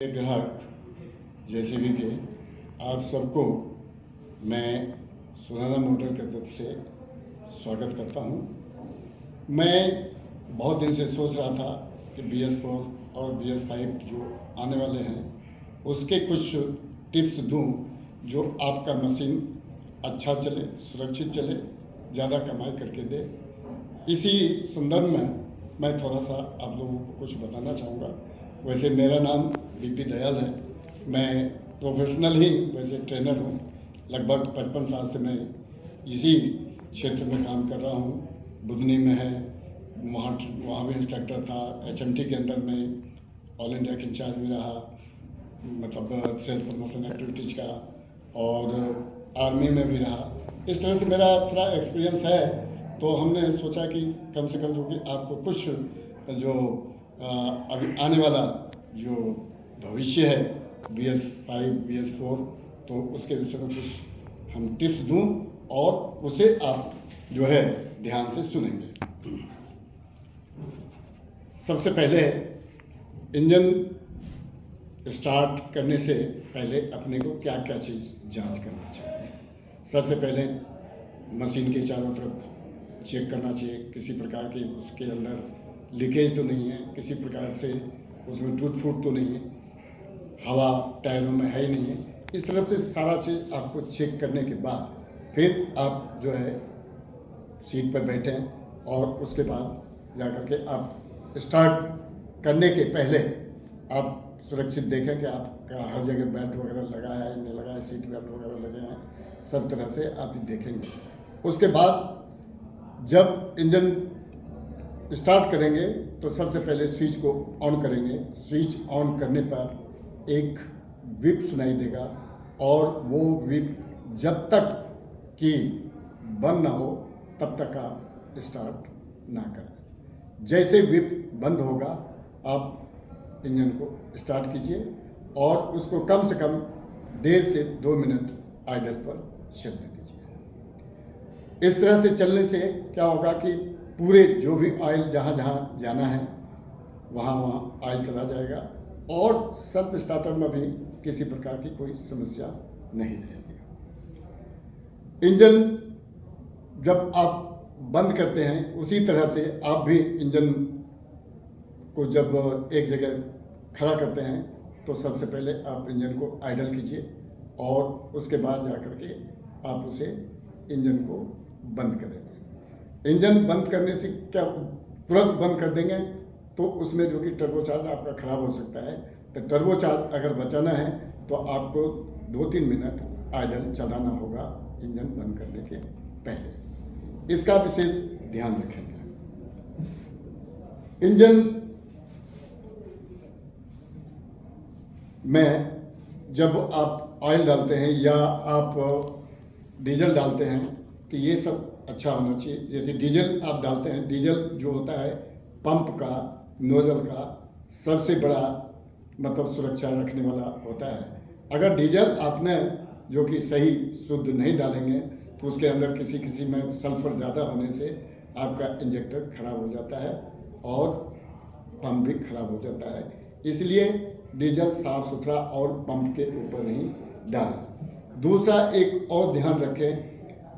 एक ग्राहक जेसीबी के आप सबको मैं सुनाना मोटर की तरफ से स्वागत करता हूं। मैं बहुत दिन से सोच रहा था कि BS4 और BS5 जो आने वाले हैं उसके कुछ टिप्स दूं जो आपका मशीन अच्छा चले, सुरक्षित चले, ज़्यादा कमाई करके दे। इसी संदर्भ में मैं थोड़ा सा आप लोगों को कुछ बताना चाहूँगा। वैसे मेरा नाम BP दयाल है। मैं प्रोफेशनल ही वैसे ट्रेनर हूँ। लगभग 55 साल से मैं इसी क्षेत्र में काम कर रहा हूँ। बुधनी में है, वहाँ भी इंस्ट्रक्टर था। HMT के अंदर में ऑल इंडिया के इंचार्ज में रहा, मतलब सेल्फ प्रमोशन एक्टिविटीज़ का, और आर्मी में भी रहा। इस तरह से मेरा थोड़ा एक्सपीरियंस है। तो हमने सोचा कि कम से कम जो कि आपको कुछ जो अभी आने वाला जो भविष्य है BS5 BS4, तो उसके विषय में कुछ हम टिप्स दूं और उसे आप जो है ध्यान से सुनेंगे। सबसे पहले इंजन स्टार्ट करने से पहले अपने को क्या क्या चीज़ जांच करना चाहिए। सबसे पहले मशीन के चारों तरफ चेक करना चाहिए, किसी प्रकार की उसके अंदर लीकेज तो नहीं है, किसी प्रकार से उसमें टूट फूट तो नहीं है, हवा टायरों में है ही नहीं है। इस तरफ से सारा चीज़ आपको चेक करने के बाद फिर आप जो है सीट पर बैठें और उसके बाद जाकर के आप स्टार्ट करने के पहले आप सुरक्षित देखें कि आपका हर जगह बेल्ट वगैरह लगा है नहीं लगा है, सीट बेल्ट वगैरह लगे हैं, सब तरह से आप देखेंगे। उसके बाद जब इंजन स्टार्ट करेंगे तो सबसे पहले स्विच को ऑन करेंगे। स्विच ऑन करने पर एक विप सुनाई देगा और वो विप जब तक कि बंद ना हो तब तक आप स्टार्ट ना करें। जैसे विप बंद होगा आप इंजन को स्टार्ट कीजिए और उसको कम से कम 1.5 से 2 मिनट आइडल पर चलने दीजिए। इस तरह से चलने से क्या होगा कि पूरे जो भी ऑयल जहाँ जहाँ जाना है वहाँ वहाँ ऑयल चला जाएगा और सेल्फ स्टार्टर में भी किसी प्रकार की कोई समस्या नहीं रहेगी। इंजन जब आप बंद करते हैं उसी तरह से आप भी इंजन को जब एक जगह खड़ा करते हैं तो सबसे पहले आप इंजन को आइडल कीजिए और उसके बाद जाकर के आप उसे इंजन को बंद करेंगे। इंजन बंद करने से क्या तुरंत बंद कर देंगे तो उसमें जो कि टर्बोचार्ज आपका ख़राब हो सकता है। तो टर्बोचार्ज अगर बचाना है तो आपको 2-3 मिनट आइडल चलाना होगा इंजन बंद करने के पहले। इसका विशेष ध्यान रखेंगे। इंजन में जब आप ऑयल डालते हैं या आप डीजल डालते हैं तो ये सब अच्छा होना चाहिए। जैसे डीजल आप डालते हैं, डीजल जो होता है पंप का, नोजल का सबसे बड़ा मतलब सुरक्षा रखने वाला होता है। अगर डीजल आपने जो कि सही शुद्ध नहीं डालेंगे तो उसके अंदर किसी में सल्फर ज़्यादा होने से आपका इंजेक्टर खराब हो जाता है और पंप भी खराब हो जाता है। इसलिए डीजल साफ सुथरा और पंप के ऊपर ही डालें। दूसरा एक और ध्यान रखें,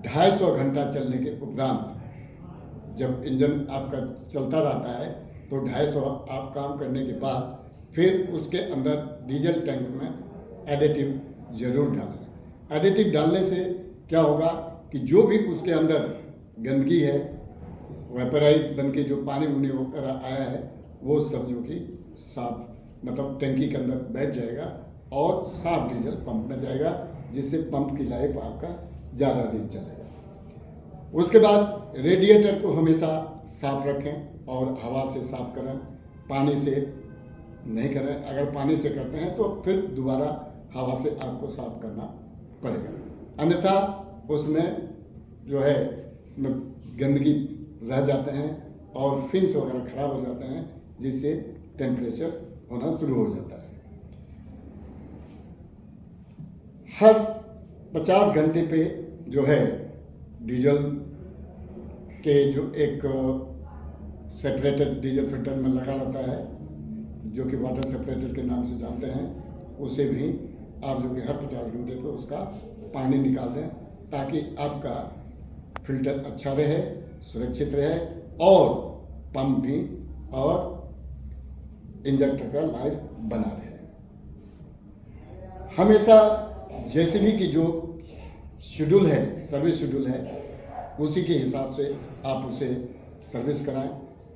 250 घंटा चलने के उपरांत जब इंजन आपका चलता रहता है तो 250 आप काम करने के बाद फिर उसके अंदर डीजल टैंक में एडिटिव ज़रूर डालें। एडिटिव डालने से क्या होगा कि जो भी उसके अंदर गंदगी है, वेपराइज बन के जो पानी उनी वगैरह आया है वो सब जो कि साफ मतलब टैंकी के अंदर बैठ जाएगा और साफ डीजल पंप में जाएगा, जिससे पंप की लाइफ आपका ज़्यादा दिन चलेगा। उसके बाद रेडिएटर को हमेशा साफ रखें और हवा से साफ करें, पानी से नहीं करें। अगर पानी से करते हैं तो फिर दोबारा हवा से आपको साफ करना पड़ेगा, अन्यथा उसमें जो है गंदगी रह जाते हैं और फिन्स वगैरह खराब हो जाते हैं, जिससे टेम्परेचर होना शुरू हो जाता है। हर 50 घंटे पे जो है डीजल के जो एक सेपरेटेड डीजल फिल्टर में लगा रहता है जो कि वाटर सेपरेटर के नाम से जानते हैं, उसे भी आप जो कि हर 50 घंटे पे उसका पानी निकाल दें, ताकि आपका फिल्टर अच्छा रहे, सुरक्षित रहे और पंप भी और इंजेक्टर का लाइफ बना रहे। हमेशा जेसीबी की जो शेड्यूल है, सर्विस शेड्यूल है, उसी के हिसाब से आप उसे सर्विस कराएं,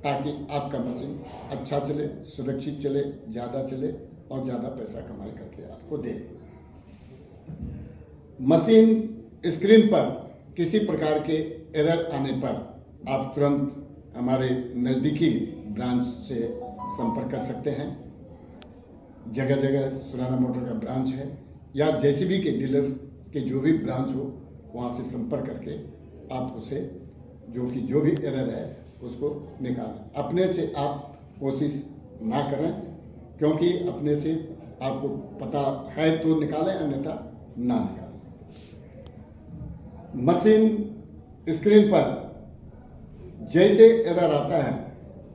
ताकि आपका मशीन अच्छा चले, सुरक्षित चले, ज़्यादा चले और ज़्यादा पैसा कमाई करके आपको दे। मशीन स्क्रीन पर किसी प्रकार के एरर आने पर आप तुरंत हमारे नज़दीकी ब्रांच से संपर्क कर सकते हैं। जगह जगह सुराना मोटर का ब्रांच है, या जेसीबी के डीलर के जो भी ब्रांच हो वहाँ से संपर्क करके आप उसे जो भी एरर है उसको निकालें। अपने से आप कोशिश ना करें, क्योंकि अपने से आपको पता है तो निकालें, अन्यथा ना निकालें। मशीन स्क्रीन पर जैसे एरर आता है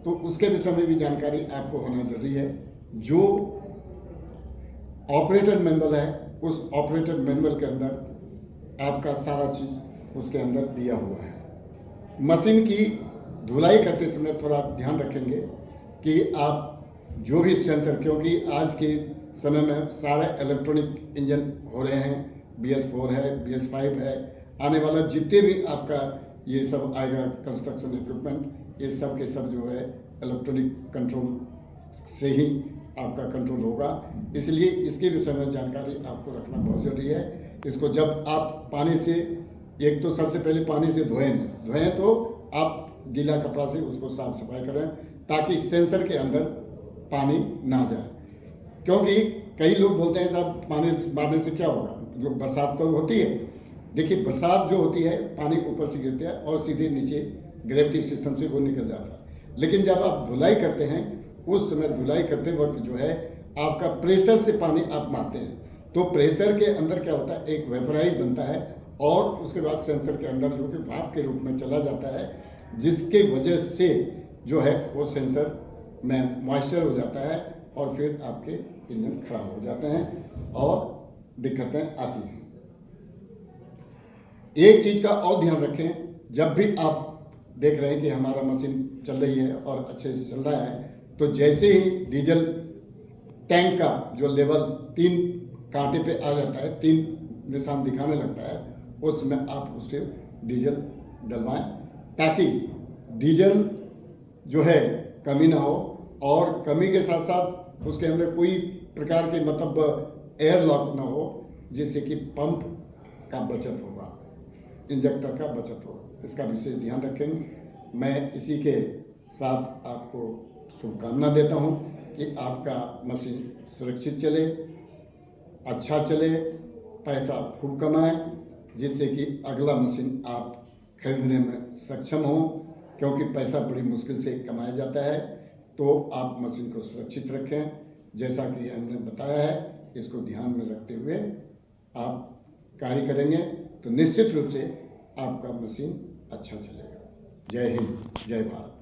तो उसके विषय में भी जानकारी आपको होना जरूरी है। जो ऑपरेटर मैनुअल है, उस ऑपरेटर मैनुअल के अंदर आपका सारा चीज़ उसके अंदर दिया हुआ है। मशीन की धुलाई करते समय थोड़ा ध्यान रखेंगे कि आप जो भी सेंसर, क्योंकि आज के समय में सारे इलेक्ट्रॉनिक इंजन हो रहे हैं, BS4 है, BS5 है, आने वाला जितने भी आपका ये सब आएगा कंस्ट्रक्शन इक्विपमेंट, ये सब के सब जो है इलेक्ट्रॉनिक कंट्रोल से ही आपका कंट्रोल होगा। इसलिए इसके विषय में जानकारी आपको रखना बहुत ज़रूरी है। इसको जब आप पानी से, एक तो सबसे पहले पानी से धोएं तो आप गीला कपड़ा से उसको साफ सफाई करें, ताकि सेंसर के अंदर पानी ना जाए। क्योंकि कई लोग बोलते हैं साहब पानी मारने से क्या होगा, जो बरसात तो होती है, देखिए बरसात जो होती है पानी ऊपर से गिरता है और सीधे नीचे ग्रेविटी सिस्टम से वो निकल जाता है। लेकिन जब आप धुलाई करते हैं, उस समय धुलाई करते वक्त जो है आपका प्रेशर से पानी आप मारते हैं, तो प्रेशर के अंदर क्या होता है, एक वेपराइज बनता है और उसके बाद सेंसर के अंदर जो कि भाप के रूप में चला जाता है, जिसके वजह से जो है वो सेंसर में मॉइस्चर हो जाता है और फिर आपके इंजन खराब हो जाते हैं और दिक्कतें आती हैं। एक चीज़ का और ध्यान रखें, जब भी आप देख रहे हैं कि हमारा मशीन चल रही है और अच्छे से चल रहा है, तो जैसे ही डीजल टैंक का जो लेवल 3 कांटे पे आ जाता है, 3 निशान दिखाने लगता है, उस समय आप उससे डीजल डलवाएं, ताकि डीजल जो है कमी ना हो, और कमी के साथ साथ उसके अंदर कोई प्रकार के मतलब एयर लॉक ना हो, जिससे कि पंप का बचत होगा, इंजेक्टर का बचत होगा। इसका विशेष ध्यान रखेंगे। मैं इसी के साथ आपको शुभकामना देता हूं कि आपका मशीन सुरक्षित चले, अच्छा चले, पैसा खूब कमाएं, जिससे कि अगला मशीन आप खरीदने में सक्षम हों, क्योंकि पैसा बड़ी मुश्किल से कमाया जाता है। तो आप मशीन को सुरक्षित रखें, जैसा कि हमने बताया है, इसको ध्यान में रखते हुए आप कार्य करेंगे तो निश्चित रूप से आपका मशीन अच्छा चलेगा। जय हिंद, जय भारत।